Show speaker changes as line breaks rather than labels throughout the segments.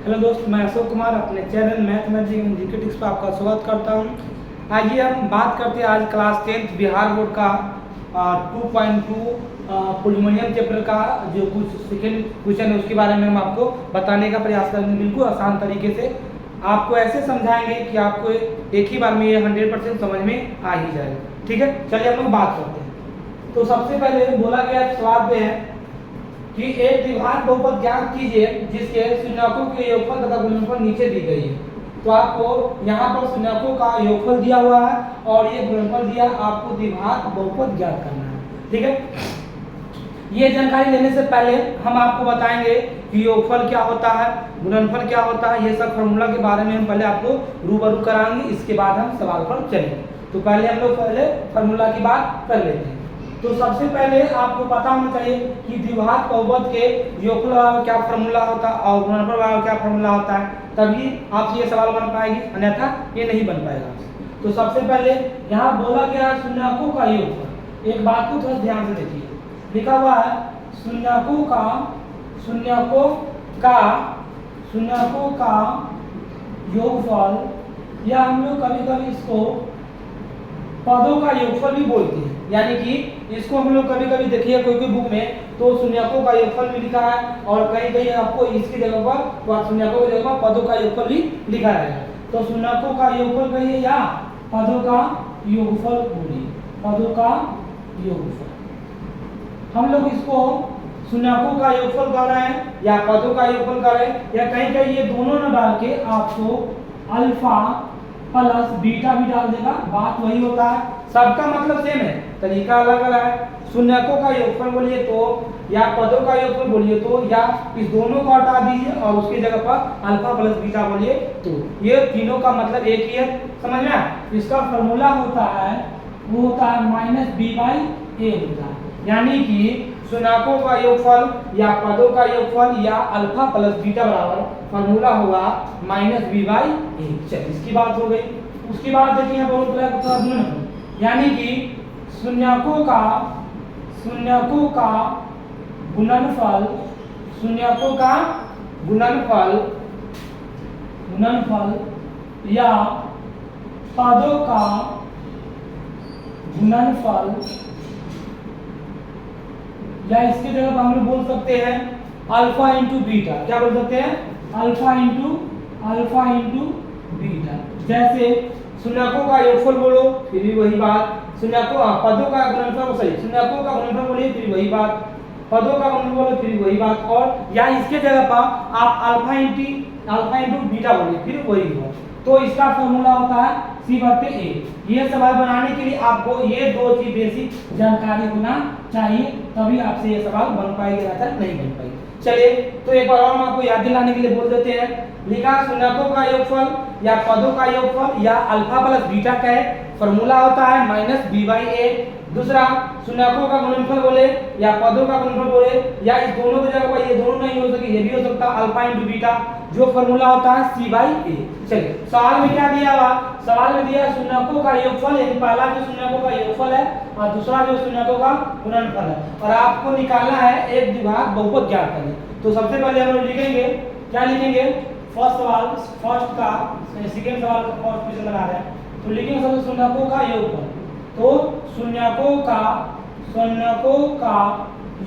Hello दोस्त, मैं अशोक कुमार अपने चैनल मैथमेटिक्स एंड जीकेटिक्स पर आपका स्वागत करता हूं। आइए हम बात करते हैं आज क्लास 10th बिहार बोर्ड का 2.2 पोलिनोमियल चैप्टर का जो कुछ सेकेंड क्वेश्चन है उसके बारे में हम आपको बताने का प्रयास करेंगे। बिल्कुल आसान तरीके से आपको ऐसे समझाएंगे कि आपको एक ही बार में ये 100% समझ में आ ही जाएगा। ठीक है, चलिए हम लोग बात करते हैं। तो सबसे पहले बोला गया सवाल पे है कि एक द्विघात बहुपद ज्ञात कीजिए जिसके शून्यकों के योगफल तथा गुणनफल नीचे दी गई है। तो आपको यहाँ पर शून्यकों का योगफल दिया हुआ है और ये गुणनफल दिया, आपको द्विघात बहुपद ज्ञात करना है। ठीक है, ये जानकारी लेने से पहले हम आपको बताएंगे कि योगफल क्या होता है, गुणनफल क्या होता है, ये सब फॉर्मूला के बारे में हम पहले आपको रूबरू कराएंगे, इसके बाद हम सवाल पर चलेंगे। तो पहले हम लोग फॉर्मूला की बात कर लेते हैं। तो सबसे पहले आपको पता होना चाहिए कि द्विघात बहुपद के योगफल वाला क्या फॉर्मूला होता है और गुणनफल वाला क्या फॉर्मूला होता है, तभी आपसे ये सवाल बन पाएगी, अन्यथा ये नहीं बन पाएगा। तो सबसे पहले यहाँ बोला गया शून्यकों का योगफल। एक बात को थोड़ा ध्यान से देखिए, लिखा हुआ है शून्यकों का योगफल, या हम लोग कभी कभी इसको पदों का योगफल भी बोलते हैं। यानी कि इसको हम लोग कभी कभी देखिए कोई बुक में तो शून्यकों का योगफल भी लिखा है और कहीं कहीं आपको इसकी जगह पर शून्यकों की जगह पर पदों का योगफल भी लिखा रहेगा। तो शून्यकों का योगफल कहिए या पदों का योगफल बोलिए, पदों का योगफल। हम लोग इसको शून्यकों का योगफल कर रहे हैं या पदों का योगफल कर रहे हैं, या कहीं कहीं ये दोनों न डाल के आपको अल्फा प्लस बीटा भी डाल देगा, बात वही होता है, सबका मतलब सेम है, तरीका अलग अलग है। शून्यकों का योगफल बोलिए तो या पदों का योगफल बोलिए तो, या इस दोनों को हटा दीजिए और उसकी जगह पर अल्फा प्लस बीटा बोलिए तो, ये तीनों का मतलब एक ही है। समझ में आया? इसका फॉर्मूला होता है वो होता है -b/a होता है। यानी कि शून्यकों का योगफल या पदों का योगफल या अल्फा प्लस बीटा बराबर फॉर्मूला होगा -b/a। चलिए, इसकी बात हो गई। उसकी बात देखिए बहुत गुणनफल, यानी कि शून्यकों का गुणनफल या पदों का गुणनफल, या इसकी जगह हम लोग बोल सकते हैं अल्फा इंटू बीटा। क्या बोल सकते हैं? Alpha into beta. जैसे शून्यकों का योगफल बोलो फिर भी वही बात, पदों का गुणनफल सही, शून्यकों का गुणनफल बोलिए फिर वही बात, पदों का गुणनफल बोलो फिर वही बात, और या इसके जगह पर आप अल्फा इंटू बीटा बोलिए फिर वही बात। तो इसका फॉर्मूला होता है c/a। ये सवाल बनाने के लिए आपको ये दो चीज बेसिक जानकारी होना चाहिए, तभी आपसे ये सवाल बन पाएगी, नहीं बन पाएगी। चलिए, तो एक बार और हम आपको याद दिलाने के लिए बोल देते हैं। लिखा शून्यकों का योगफल या पदों का योगफल या अल्फा प्लस बीटा का फॉर्मूला होता है -b/a। दूसरा, शून्यकों का गुणनफल बोले या पदों का गुणनफल बोले या इस दोनों की जगह पर ये दोनों नहीं हो सके, ये भी हो सकता है अल्फा इंटू बीटा, जो फॉर्मूला होता है c/a। चलिए, सवाल में क्या दिया हुआ? सवाल में दिया शून्यकों का योगफल, यानी पहला जो शून्यकों का योगफल है और दूसरा जो शून्यकों का गुणनफल है, और आपको निकालना है एक द्विघात बहुपद ज्ञात करनी। तो सबसे पहले हम लोग लिखेंगे, क्या लिखेंगे? फर्स्ट का सेकंड सवाल का फर्स्ट क्वेश्चन बना रहे हैं, तो लिखेंगे सबसे शून्यकों का योगफल। तो शून्यकों का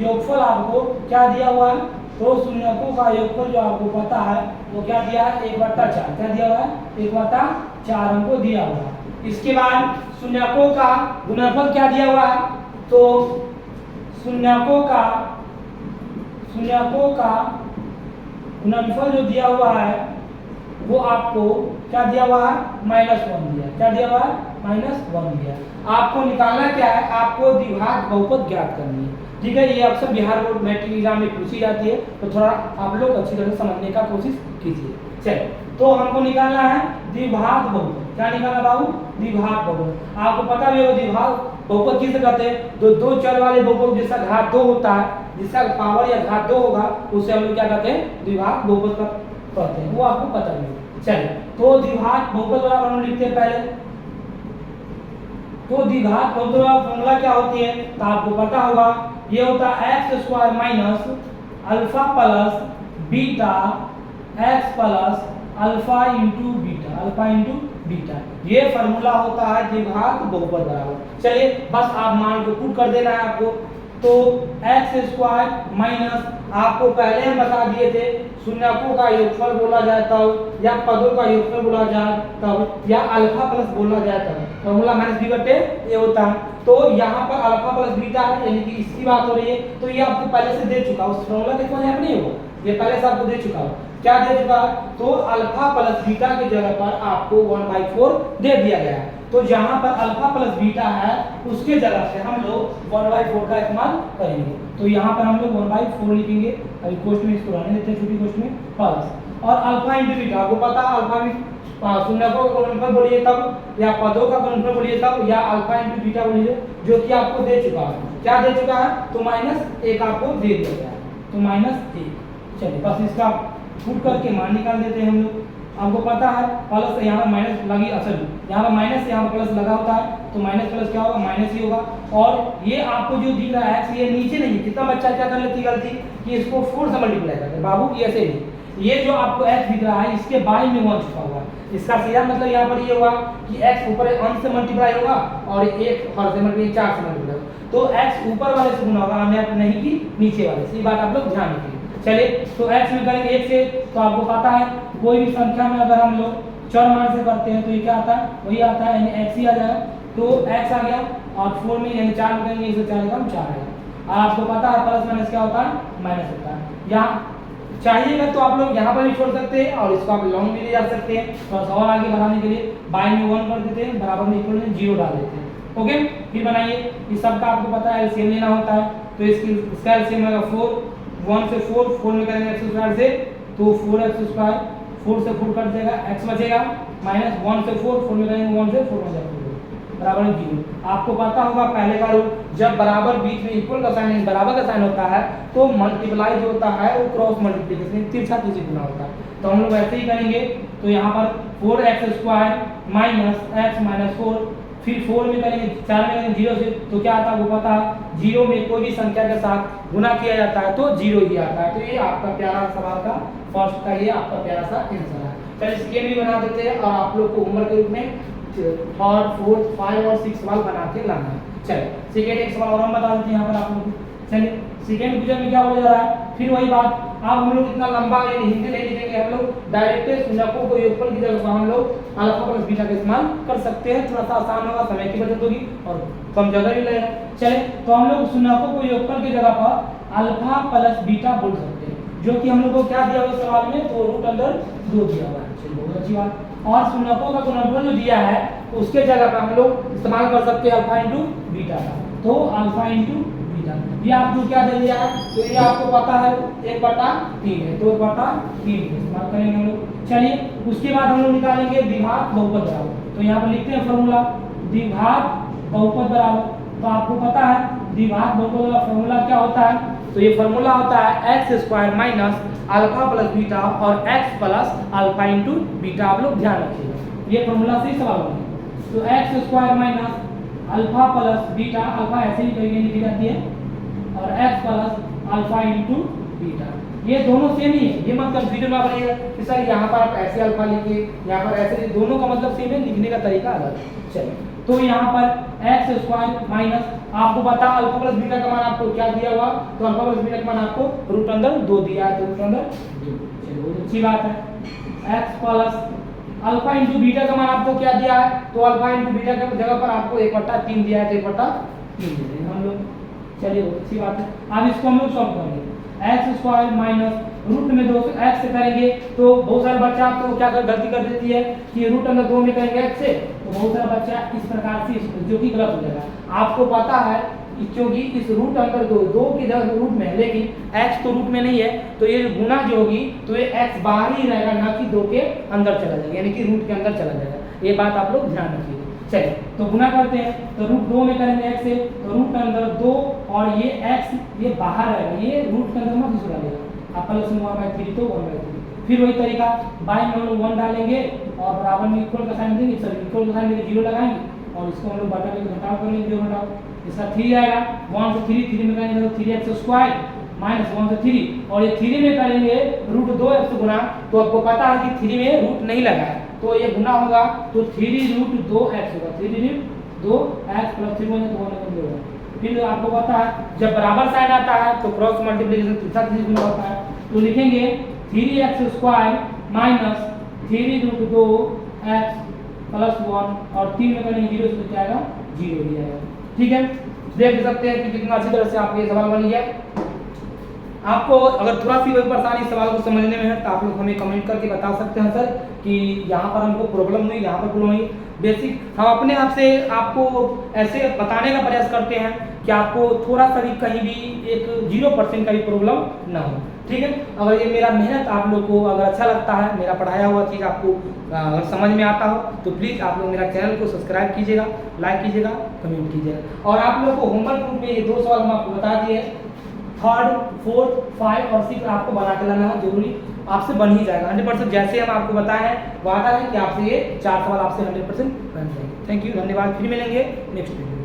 योगफल आपको क्या दिया हुआ है? तो शून्यकों का योगफल जो आपको पता है वो क्या दिया है? 1/4। क्या दिया हुआ है? 1/4 हमको दिया हुआ है। इसके बाद शून्यकों का गुणनफल क्या दिया हुआ है? तो शून्यकों का गुणनफल जो दिया हुआ है वो आपको क्या दिया हुआ है? -1 दिया। क्या दिया हुआ है? -1 दिया। आपको निकालना क्या है? आपको द्विघात बहुपद ज्ञात करनी है। ठीक है, ये अक्सर बिहार बोर्ड मैट्रिक एग्जाम में पूछी जाती है, तो थोड़ा आप लोग अच्छी तरह समझने का कोशिश कीजिए। चलिए, तो हमको निकालना है द्विघात बहुपद। क्या निकालना बाबू? द्विघात बहुपद। आपको पता भी होगा द्विघात बहुपद किसे कहते हैं? दो चर वाले बहुपद जिसका घात 2 होता है, जिसका पावर या घात 2 होगा, उसे हम लोग क्या कहते हैं? द्विघात बहुपद कहते हैं, वो आपको पता भी होगा। चलिए, तो द्विघात बहुपद वाला हम लिखते हैं पहले। तो द्विघात बहुपद वाला फॉर्मूला क्या होती है? तो आपको पता होगा, ये होता है x² - alpha plus beta x plus alpha into beta, alpha into beta, ये फॉर्मूला होता है द्विघात बहुपद बराबर। चलिए बस आप मान को पुट कर देना है आपको। तो एक्स स्क्वायर माइनस, आपको पहले हम बता दिए थे शून्यकों का योगफल बोला जाए तब, या पदों का योगफल बोला जाए तब, या अल्फा प्लस बोला जाए तब फॉर्मूला माइनस बी बटे ए होता है। तो यहाँ पर अल्फा प्लस बीटा है, यानी कि इसकी बात हो रही है, तो ये आपको पहले से दे चुका, उस फॉर्मूला के यहाँ नहीं होगा, ये पहले से आपको दे चुका हो। क्या दे चुका है? तो अल्फा प्लस बीटा की जगह पर आपको 1/4 दे दिया गया है। तो जहां पर अल्फा प्लस बीटा है उसके जगह से हम लोग 1/4 का इस्तेमाल करेंगे। तो यहाँ पर हम लोग 1/4 लिखेंगे, अभी क्वेश्चन में इसको रहने देते हैं, छोटी क्वेश्चन में प्लस और अल्फा इंटू बीटा, आपको पता है अल्फा में शून्यकों का गुणनफल बोलिए तब, या पदों का गुणनफल बोलिए तब, या अल्फा इंटू बीटा बोलिए, जो कि आपको दे चुका है। क्या दे चुका है? तो -1 आपको दे दिया गया है, तो -1। चलिए बस इसका फुट करके मान निकाल देते हैं हम लोग। आपको पता है प्लस यहाँ पर माइनस लगी, असल यहाँ पर माइनस यहाँ पर प्लस लगा होता है, तो माइनस प्लस क्या होगा? माइनस ही होगा। और ये आपको जो दिख रहा है एक्स, ये नीचे नहीं है। कितना बच्चा क्या कर लेती गलती कि इसको 4 से मल्टीप्लाई करते हैं, बाबू ये ऐसे नहीं, ये जो आपको एक्स दिख रहा है इसके बाई में 1 छुपा हुआ है। इसका सीधा मतलब यहाँ पर ये हुआ कि एक्स ऊपर अंश से मल्टीप्लाई होगा और एक हर से मल्टीप्लाई 4 से मल्टीप्लाई होगा, तो एक्स ऊपर वाले से गुना होगा, नहीं कि नीचे वाले से। ये बात आप लोग ध्यान रखिए। चलिए तो x में करेंगे 1 से, तो आपको पता है कोई भी संख्या में अगर हम लोग चर मान से करते हैं तो ये क्या आता है? वही आता है, यानी x ही आ जाएगा। तो x आ गया और 4 में यानी 4 में करेंगे, इससे 4 का 4 आएगा। और आपको पता है प्लस माइनस क्या होता है? माइनस होता है। यहाँ चाहिएगा तो आप लोग यहाँ पर भी छोड़ सकते हैं और इसको आप लॉन्ग भी ले जा सकते हैं। थोड़ा सा और आगे बढ़ाने के लिए बाई में 1 कर देते हैं, बराबर में इक्वल में 0 डाल देते हैं। ओके, फिर बनाइए। इस सब का आपको पता है एलसीएम लेना होता है, तो इसका एलसीएम आएगा 4, 1 से 4 में करेंगे एक्स स्क्वायर से, तो 4x स्क्वायर, 4 से 4 कट जाएगा, x बचेगा, माइनस 1 से 4 में करेंगे 1 से 4 बराबर 0। आपको पता होगा पहले का रूल, जब बराबर बीच में इक्वल का साइन, बराबर का साइन होता है तो मल्टीप्लाई जो होता है वो क्रॉस मल्टीप्लिकेशन तिरछा तिरछी गुना होता है। तो हम लोग ऐसे ही करेंगे। तो यहाँ पर 4x square minus x minus 4, फिर 4 में करेंगे, 4 में करेंगे 0 से, तो क्या आता है वो पता है, 0 में कोई भी संख्या के साथ गुना किया जाता है तो 0 ही आता है। तो ये आपका प्यारा सवाल का फर्स्ट का ये आपका प्यारा सा आंसर है। चलिए इसके भी बना देते हैं और आप लोग को होमवर्क के रूप में 3, 4, 5 और 6 सवाल बना के लाना है। चलिए सेकेंड एक सवाल और हम बता देते हैं यहाँ पर आप लोग को। चलिए सेकेंड क्वेश्चन में क्या बोला जा रहा है, फिर वही बात। अब हम लोग इतना लंबा यानी हिंदी नहीं लिखेंगे, हम लोग डायरेक्ट शून्यकों को योगफल की जगह हम लोग अल्फा प्लस बीटा का इस्तेमाल कर सकते हैं। थोड़ा सा आसान होगा, समय की बचत होगी और कम जगह भी लगेगा। चले तो हम लोग शून्यकों को योगफल की जगह पर अल्फा प्लस बीटा बोल सकते हैं, जो कि हम लोग को क्या दिया हुआ सवाल में, तो रूट अंडर 2 दिया हुआ है। चलिए बहुत अच्छी बात। और शून्यकों का गुणनफल जो दिया है उसके जगह पर हम लोग इस्तेमाल कर सकते हैं अल्फा इंटू बीटा का। तो अल्फा इंटू बीटा, ये आपको क्या दे दिया है, तो ये आपको पता है 1/3 है, तो 1/3 इस्तेमाल करेंगे हम लोग। चलिए उसके बाद हम लोग निकालेंगे द्विघात बहुपद बराबर। तो यहाँ पर लिखते हैं फॉर्मूला द्विघात बहुपद बराबर। तो आपको पता है द्विघात बहुपद का फॉर्मूला क्या होता है, तो ये फॉर्मूला होता है x square minus alpha plus beta और x plus alpha into beta. आप लोग ध्यान रखिएगा, ये फॉर्मूला से ही सवाल होगा। तो x square minus alpha plus beta, alpha ऐसे ही करके लिखी जाती है, और x plus alpha into beta, ये दोनों सेम ही है। ये मत कंफ्यूजन में बनेगा कि सर यहाँ पर आप ऐसे अल्फा लिखिए, यहाँ पर ऐसे, दोनों का मतलब सेम है, लिखने का तरीका अलग है। चलिए तो यहाँ पर एक्स स्क्वायर माइनस, आपको पता अल्फा प्लस बीटा का मान आपको क्या दिया हुआ, तो अल्फा प्लस बीटा का मान आपको रूट अंडर 2 दिया है, तो रूट अंडर 2। चलिए बहुत अच्छी बात है। X plus alpha into beta का मान आपको क्या दिया है, तो अल्फा इंटू बीटा की जगह पर आपको 1/3 दिया है, तो 1/3 दे देंगे हम लोग। चलिए बहुत अच्छी बात है। अब इसको हम लोग सॉल्व करेंगे। एक्स स्क्वायर माइनस रूट में 2 एक्स से करेंगे, तो बहुत सारे बच्चा आपको क्या गलती कर देती है कि रूट अंडर 2 में करेंगे एक्स से, तो बहुत सारा बच्चा इस प्रकार से, जो कि गलत हो जाएगा। आपको पता है क्योंकि इस रूट अंडर 2 की जगह रूट में है, लेकिन x तो रूट में नहीं है, तो ये गुना जो होगी तो ये x बाहर ही रहेगा, ना कि 2 के अंदर चला जाएगा, यानी कि रूट के अंदर चला जाएगा। ये बात आप लोग ध्यान रखिए। चलिए तो गुना करते हैं, तो रूट 2 में करेंगे x से, तो रूट अंदर 2 और ये x ये बाहर रहेगा, ये रूट के अंदर मत घुसा देगा। आप प्लस 1/3 तो 1/3। फिर वही तरीका बाई में हम लोग 1 डालेंगे और बराबर में इक्वल का साइन देंगे, सॉरी इक्वल का साइन देंगे 0 लगाएंगे और इसको हम लोग बटा के घटाव कर लेंगे, 0 घटाओ, इसका 3 आएगा, 1 से 3 में करेंगे तो 3x स्क्वायर -1 से 3, और ये 3 में करेंगे √2x से गुना, तो आपको पता है कि 3 में रूट नहीं लगा है, तो ये गुना होगा तो 3√2x होगा, 3√2x प्लस 3 होगा। फिर आपको पता है जब बराबर साइन आता है तो क्रॉस मल्टीप्लिकेशन तीसरा चीज गुना होता है, तो लिखेंगे 3x² माइनस 3√2x प्लस 1, और 3 में करेंगे 0 तो क्या आएगा 0 ही आएगा। ठीक है, देख सकते हैं कि कितना अच्छी तरह से आपको ये सवाल बन गया। आपको अगर थोड़ा सी कोई परेशानी सवाल को समझने में है तो आप लोग हमें कमेंट करके बता सकते हैं सर कि यहाँ पर हमको प्रॉब्लम हुई, यहाँ पर प्रॉब्लम हुई। बेसिक हम अपने आप से आपको ऐसे बताने का प्रयास करते हैं कि आपको थोड़ा सा भी कहीं भी एक 0% का भी प्रॉब्लम ना हो। ठीक है, अगर ये मेरा मेहनत आप लोग को अगर अच्छा लगता है, मेरा पढ़ाया हुआ चीज़ आपको अगर समझ में आता हो तो प्लीज़ आप लोग मेरा चैनल को सब्सक्राइब कीजिएगा, लाइक कीजिएगा, कमेंट कीजिएगा। और आप लोग को होमवर्क ग्रुप में ये 2 सवाल हम आपको बता दिए, 3rd, 4th, 5 और 6 आपको बना के लाना है, जरूरी आपसे बन ही जाएगा 100%। जैसे हम आपको बताए हैं वादा है कि आपसे ये 4 सवाल आपसे 100% बन जाएंगे। थैंक यू, धन्यवाद, फिर मिलेंगे नेक्स्ट वीडियो।